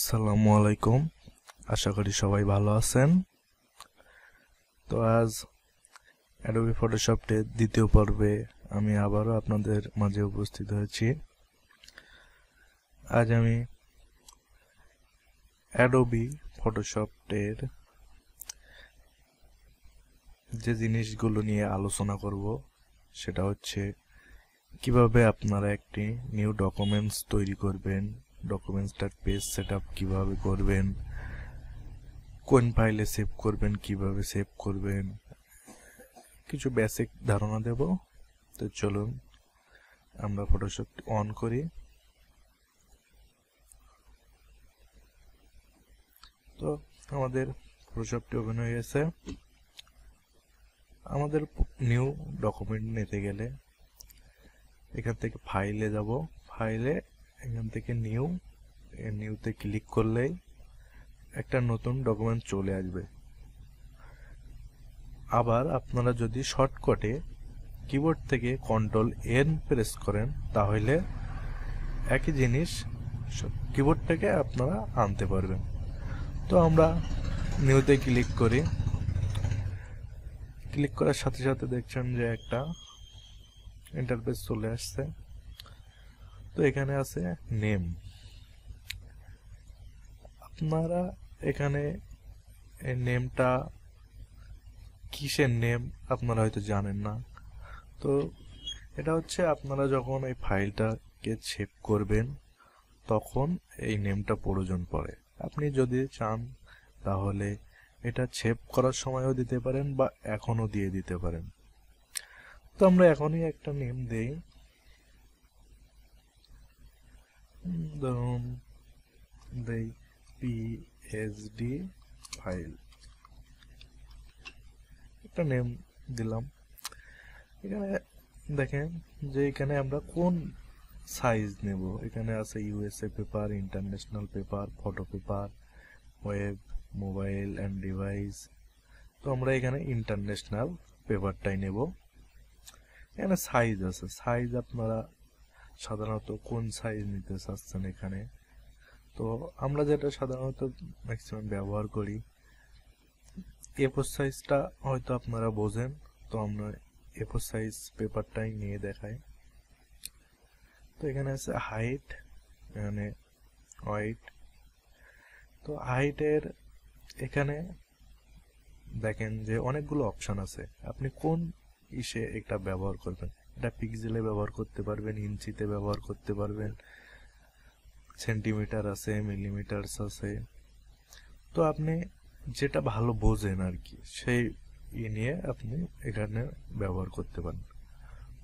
আসসালামু আলাইকুম। আশা করি সবাই ভালো আছেন। তো আজ অ্যাডোবি ফটোশপের দ্বিতীয় পর্বে আমি আবারও আপনাদের মাঝে উপস্থিত হয়েছি। আজ আমি অ্যাডোবি ফটোশপের যে জিনিসগুলো নিয়ে আলোচনা করব সেটা হচ্ছে কিভাবে আপনারা একটি নিউ ডকুমেন্টস তৈরি করবেন, ডকুমেন্টসটার পেজ সেটআপ কিভাবে করবেন, কোন ফাইলে সেভ করবেন, কিভাবে সেভ করবেন, কিছু বেসিক ধারণা দেব। তো চলুন আমরা ফটোশপ অন করি। তো আমাদের ফটোশপটি ওপেন হয়ে গেছে। আমাদের নিউ ডকুমেন্ট নিতে গেলে এখান থেকে ফাইলে যাব, ফাইলে এখান থেকে নিউতে ক্লিক করলেই একটা নতুন ডকুমেন্ট চলে আসবে। আবার আপনারা যদি শর্টকাটে কিবোর্ড থেকে Ctrl+N প্রেস করেন তাহলে একই জিনিস কিবোর্ড থেকে আপনারা আনতে পারবেন। তো আমরা নিউতে ক্লিক করি। ক্লিক করার সাথে সাথে দেখছেন যে একটা ইন্টারফেস চলে আসছে। তো এখানে আছে নেম। আপনারা এখানে এই নেমটা কিসের নেম আপনারা হয়তো জানেন না। তো এটা হচ্ছে আপনারা যখন এই ফাইলটাকে সেভ করবেন তখন এই নেমটা প্রয়োজন পড়ে। আপনি যদি চান তাহলে এটা সেভ করার সময়ও দিতে পারেন বা এখনও দিয়ে দিতে পারেন। তো আমরা এখনই একটা নেম দেই, ধরুন দেই পিএইচডি ফাইল, একটা নেম দিলাম। এখানে দেখেন যে এখানে আমরা কোন সাইজ নেব। এখানে আছে USA paper, international paper, photo paper, web, mobile and device. তো আমরা এখানে ইন্টারন্যাশনাল পেপারটাই নেব। এখানে সাইজ আছে, সাইজ আপনারা সাধারণত কোন সাইজ নিতে চাচ্ছেন এখানে। তো আমরা যেটা সাধারণত ম্যাক্সিমাম ব্যবহার করি A4 সাইজটা হয়তো আপনারা বোঝেন, তো আমরা A4 সাইজ পেপারটাই নিয়ে দেখাই। তো এখানে আছে হাইট, এখানে হোয়াইট। তো হাইটের এখানে দেখেন যে অনেকগুলো অপশন আছে, আপনি কোন ইসে এটা ব্যবহার করবেন। এটা পিক্সেলে ব্যবহার করতে পারবেন, ইঞ্চিতে ব্যবহার করতে পারবেন, সেন্টিমিটার আছে, মিলিমিটারস আছে। তো আপনি যেটা ভালো বোঝেন আর কি সেই নিয়ে আপনি এখানে ব্যবহার করতে পারেন।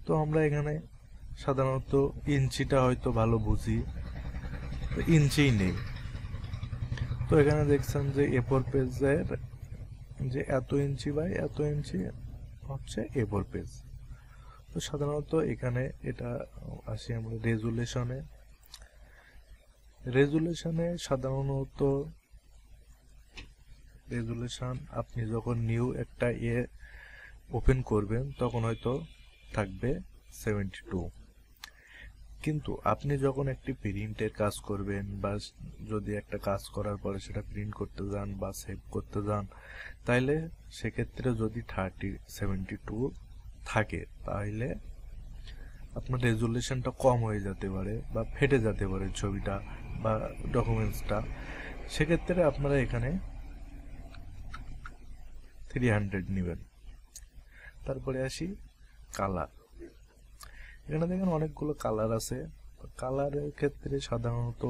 তো আমরা এখানে সাধারণত ইঞ্চিটা হয়তো ভালো বুঝি, তো ইঞ্চিই নেই। তো এখানে দেখছেন যে A4 পেজের যে এত ইঞ্চি বাই এত ইঞ্চি হচ্ছে A4 পেজ। তো সাধারণত এখানে এটা আসি আমরা রেজুলেশনে সাধারণত রেজুলেশন আপনি যখন নিউ একটা ওপেন করবেন তখন হয়তো থাকবে 72, কিন্তু আপনি যখন একটি প্রিন্টের কাজ করবেন বা যদি একটা কাজ করার পরে সেটা প্রিন্ট করতে যান বা সেভ করতে যান, তাইলে সেক্ষেত্রে যদি 72 থাকে তাহলে আপনার রেজুলেশনটা কম হয়ে যেতে পারে বা ফেটে যেতে পারে ছবিটা বা ডকুমেন্টসটা। সেক্ষেত্রে আপনারা এখানে 300 নেবেন। তারপরে আসি কালার। এখানে দেখেন অনেকগুলো কালার আছে। কালারের ক্ষেত্রে সাধারণত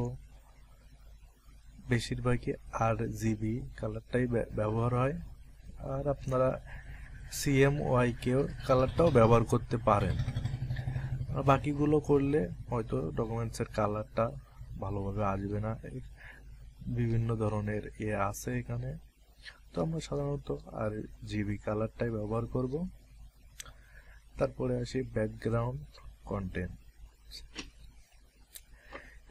বেশিরভাগই RGB কালারটাই ব্যবহার হয়, আর আপনারা CMYK কালারটাও ব্যবহার করতে পারেন। আর বাকিগুলো করলে হয়তো ডকুমেন্টসের কালারটা ভালোভাবে আসবে না। বিভিন্ন ধরনের আছে এখানে। তো আমরা সাধারণত RGB কালারটাই ব্যবহার করব। তারপরে আসি ব্যাকগ্রাউন্ড কন্টেন্ট।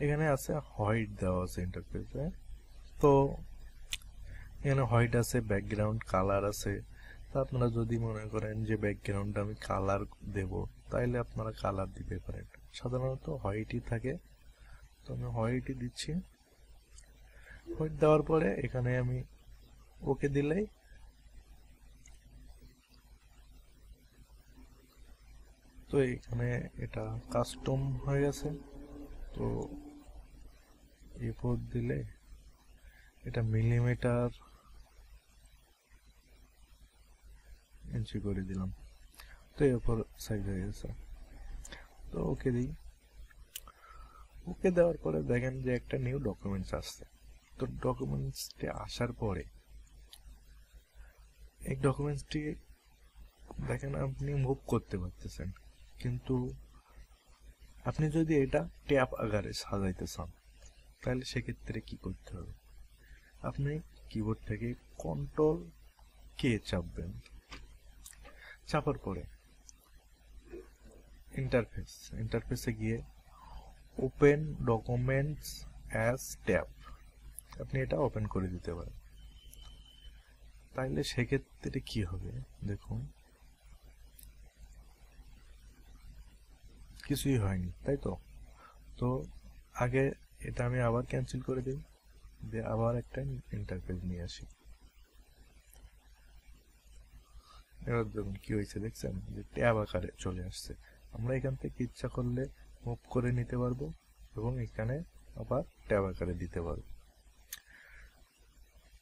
এখানে আছে হোয়াইট দেওয়া আছে ইন্টারফেসে। তো এখানে হোয়াইট আছে, ব্যাকগ্রাউন্ড কালার আছে। তা আপনারা যদি মনে করেন যে ব্যাকগ্রাউন্ডে আমি কালার দেব তাইলে আপনারা কালার দিতে পারেন। সাধারণত হোয়াইটই থাকে, তো আমি হোয়াইটই দিচ্ছি। হোয়াইট দেওয়ার পরে এখানে আমি ওকে দিলেই তো এখানে এটা কাস্টম হয়ে গেছে। তো এরপর দিলে এটা মিলিমিটার ইঞ্চি করে দিলাম, তো এরপর সাইজ হয়ে গেছে। তো ওকে দিই। ওকে দেওয়ার পরে দেখেন যে একটা নিউ ডকুমেন্টস আসছে। তো ডকুমেন্টসটি আসার পরে এই ডকুমেন্টসটি দেখেন আপনি মুভ করতে পারতেছেন, কিন্তু আপনি যদি এটা ট্যাব আকারে সাজাইতে চান তাহলে সেক্ষেত্রে কি করতে হবে, আপনি কিবোর্ড থেকে কন্ট্রোল কে চাপবেন। চাপার পরে ইন্টারফেসে গিয়ে ওপেন ডকুমেন্টস অ্যাজ ট্যাব আপনি এটা ওপেন করে দিতে পারেন। তাইলে সেক্ষেত্রে কি হবে দেখুন, কিছুই হয়নি, তাই তো। তো আগে এটা আমি আবার ক্যান্সেল করে দিই, দিয়ে আবার একটা ইন্টারফেস নিয়ে আসি। এবার দেখুন কি হয়েছে, দেখছেন যে ট্যাব আকারে চলে আসছে। আমরা এখান থেকে ইচ্ছা করলে মুভ করে নিতে পারবো এবং এখানে আবার ট্যাব আকারে দিতে পারবো।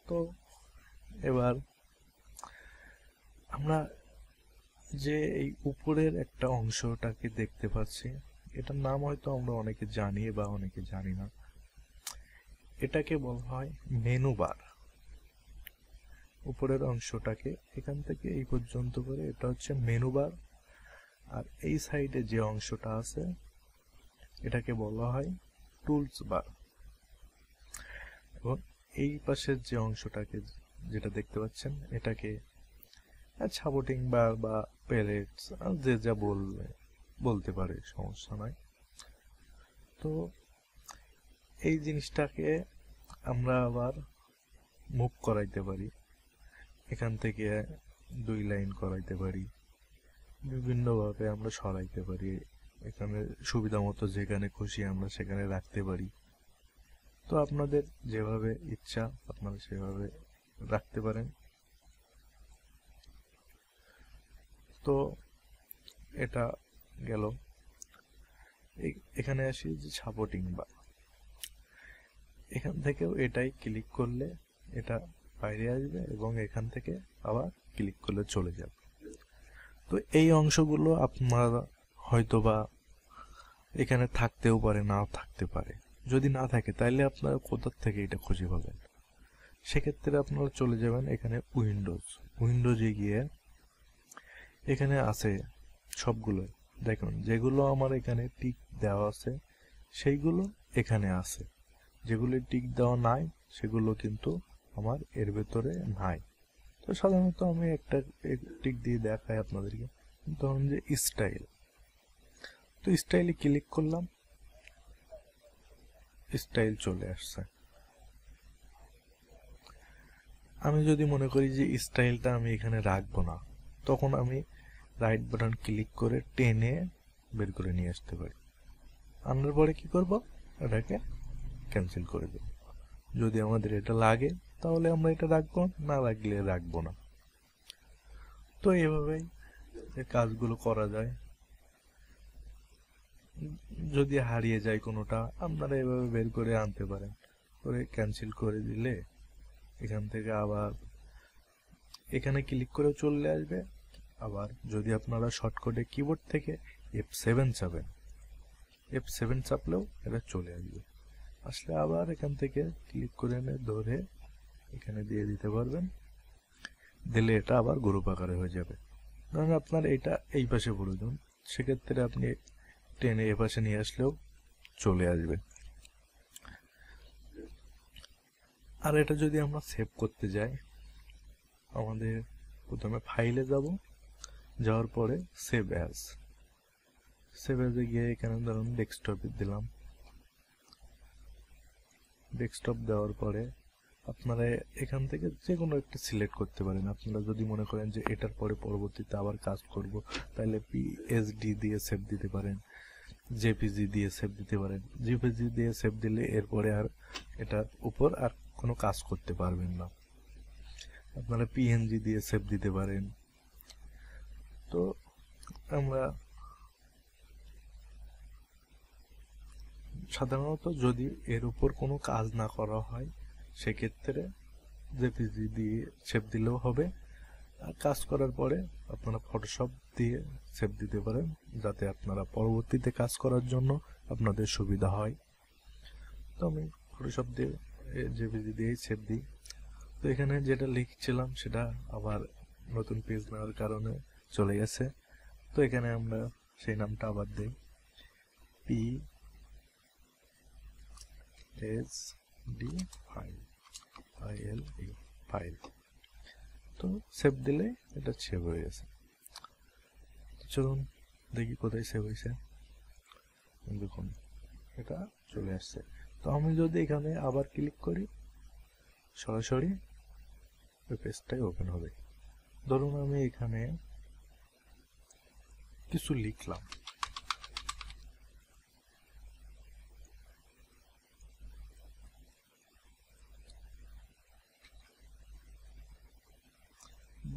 তো এবার আমরা যে এই উপরের একটা অংশটাকে দেখতে পাচ্ছি, এটার নাম হয়তো আমরা অনেকে জানি বা অনেকে জানি না। এটাকে বলা হয় মেনু বার। উপরের অংশটাকে এখান থেকে এই পর্যন্ত করে এটা হচ্ছে মেনু বার, আর এই সাইডে যে অংশটা আছে এটাকে বলা হয় টুলস বার। এবং এই পাশের যে অংশটাকে যেটা দেখতে পাচ্ছেন এটাকে সাপোর্টিং বার বা প্যালেটস যে যা বলতে পারে, সমস্যা নয়। তো এই জিনিসটাকে আমরা আবার মুভ করাইতে পারি, এখান থেকে 2 লাইন করাইতে পারি, বিভিন্নভাবে আমরা সরাইতে পারি, এখানে সুবিধা মতো যেখানে খুশি আমরা সেখানে রাখতে পারি। তো আপনাদের যেভাবে ইচ্ছা আপনারা সেভাবে রাখতে পারেন। তো এটা গেল। এখানে আসি যে সাপোর্টিং বার, এখান থেকেও এটাই ক্লিক করলে এটা বাইরে আসবে এবং এখান থেকে আবার ক্লিক করলে চলে যাবে। তো এই অংশগুলো আপনারা হয়তোবা এখানে থাকতেও পারে, নাও থাকতে পারে। যদি না থাকে তাহলে আপনারা কোথার থেকে এটা খুঁজে পাবেন, সেক্ষেত্রে আপনারা চলে যাবেন এখানে উইন্ডোজে গিয়ে এখানে আছে সবগুলো। দেখুন যেগুলো আমার এখানে টিক দেওয়া আছে সেইগুলো এখানে আছে, যেগুলো টিক দেওয়া নাই সেগুলো কিন্তু আমার এর ভেতরে নাই। তো সাধারণত আমি একটা টিক দিয়ে দেখাই আপনাদেরকে। ধরুন যে স্টাইল, তো স্টাইলে ক্লিক করলাম, স্টাইল চলে আসছে। আমি যদি মনে করি যে স্টাইলটা আমি এখানে রাখবো না, তখন আমি রাইট বাটন ক্লিক করে টেনে বের করে নিয়ে আসতে পারি। আনার পরে কি করব, এটাকে ক্যান্সেল করে দেব। যদি আমাদের এটা লাগে তাহলে আমরা এটা রাখবো, না লাগলে রাখবো না। তো এভাবেই কাজগুলো করা যায়। যদি হারিয়ে যায় কোনোটা আপনারা এভাবে বের করে আনতে পারেন, করে ক্যান্সেল করে দিলে এখান থেকে আবার এখানে ক্লিক করেও চলে আসবে। আবার যদি আপনারা শর্টকাটে কিবোর্ড থেকে F7 চাপেন, F7 চাপলেও এটা চলে আসবে। আসলে আবার এখান থেকে ক্লিক করে এনে ধরে এখানে দিয়ে দিতে পারবেন, দিলে এটা আবার গ্রুপ আকারে হয়ে যাবে। ধরুন আপনার এটা এই পাশে প্রয়োজন, সেক্ষেত্রে আপনি টেনে এ পাশে নিয়ে আসলেও চলে আসবে। আর এটা যদি আমরা সেভ করতে যাই, আমাদের প্রথমে ফাইলে যাব, যাওয়ার পরে সেভ অ্যাজে গিয়ে এখানে ধরুন ডেস্কটপে দিলাম। ডেস্কটপ দেওয়ার পরে আপনারা এখান থেকে যে কোনো একটা সিলেক্ট করতে পারেন। আপনারা যদি মনে করেন যে এটার পরে পরবর্তীতে আবার কাজ করব, তাহলে PSD দিয়ে সেভ দিতে পারেন, JPG দিয়ে সেভ দিতে পারেন। JPG দিয়ে সেভ দিলে এরপরে আর এটার উপর আর কোনো কাজ করতে পারবেন না। আপনারা পিএনজি দিয়ে সেভ দিতে পারেন। তো আমরা সাধারণত যদি এর উপর কোনো কাজ না করা হয় সেক্ষেত্রে জেপিজি দিয়ে সেভ দিলেও হবে। আর কাজ করার পরে আপনারা ফটোশপ দিয়ে সেভ দিতে পারেন, যাতে আপনারা পরবর্তীতে কাজ করার জন্য আপনাদের সুবিধা হয়। তো আমি ফটোশপ দিয়ে জেপিজি দিয়েই সেভ দিই। তো এখানে যেটা লিখছিলাম সেটা আবার নতুন পেজ নেওয়ার কারণে চলে গেছে। তো এখানে আমরা সেই নামটা আবার দিই, PSD ফাইল, ফাইল। তো সেভ দিলে এটা সেভ হয়ে গেছে। চলুন দেখি কোথায় সেভ হয়েছে। দেখুন এটা চলে আসছে। তো আমি যদি এখানে আবার ক্লিক করি সরাসরি ওই পেজটাই ওপেন হবে। ধরুন আমি এখানে কিছু লিখলাম,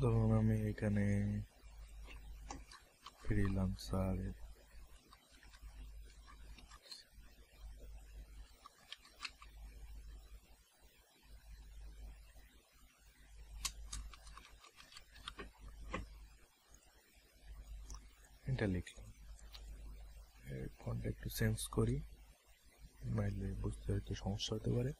ধরুন আমি এখানে ফ্রিল্যান্সার এটা লিখলাম। ফন্টটা একটু চেঞ্জ করি, নাইলে বুঝতে হয়তো সমস্যা হতে পারে।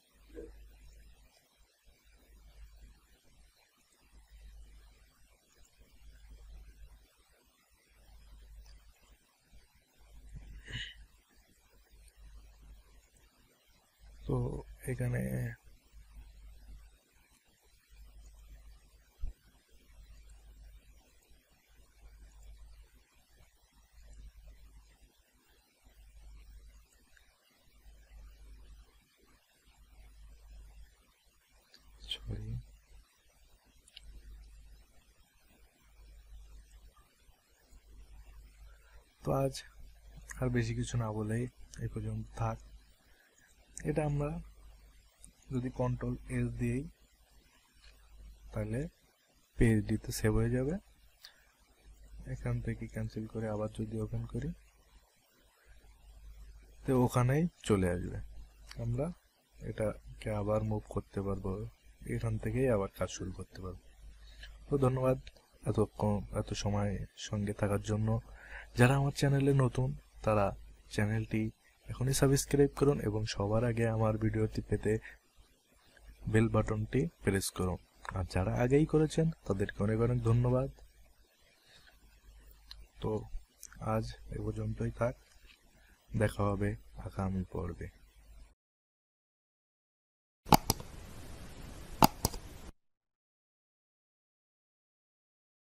তো এখানে তো আজ আর বেশি কিছু না বলেই এই পর্যন্ত থাক। এটা আমরা যদি কন্ট্রোল এস দিই তাহলে পিএইচডিতে সেভ হয়ে যাবে। এখান থেকে ক্যান্সেল করে আবার যদি ওপেন করি তো ওখানেই চলে আসবে। আমরা এটাকে আবার মুভ করতে পারবো, এখান থেকেই আবার কাজ শুরু করতে পারবো। তো ধন্যবাদ এত সময় সঙ্গে থাকার জন্য। যারা আমার চ্যানেলে নতুন তারা চ্যানেলটি এখনই সাবস্ক্রাইব করুন এবং সবার আগে আমার ভিডিওটি পেতে বেল বাটনটি প্রেস করুন। আর যারা আগেই করেছেন তাদেরকে অনেক অনেক ধন্যবাদ। তো আজ এ পর্যন্তই থাক, দেখা হবে আগামী পর্বে।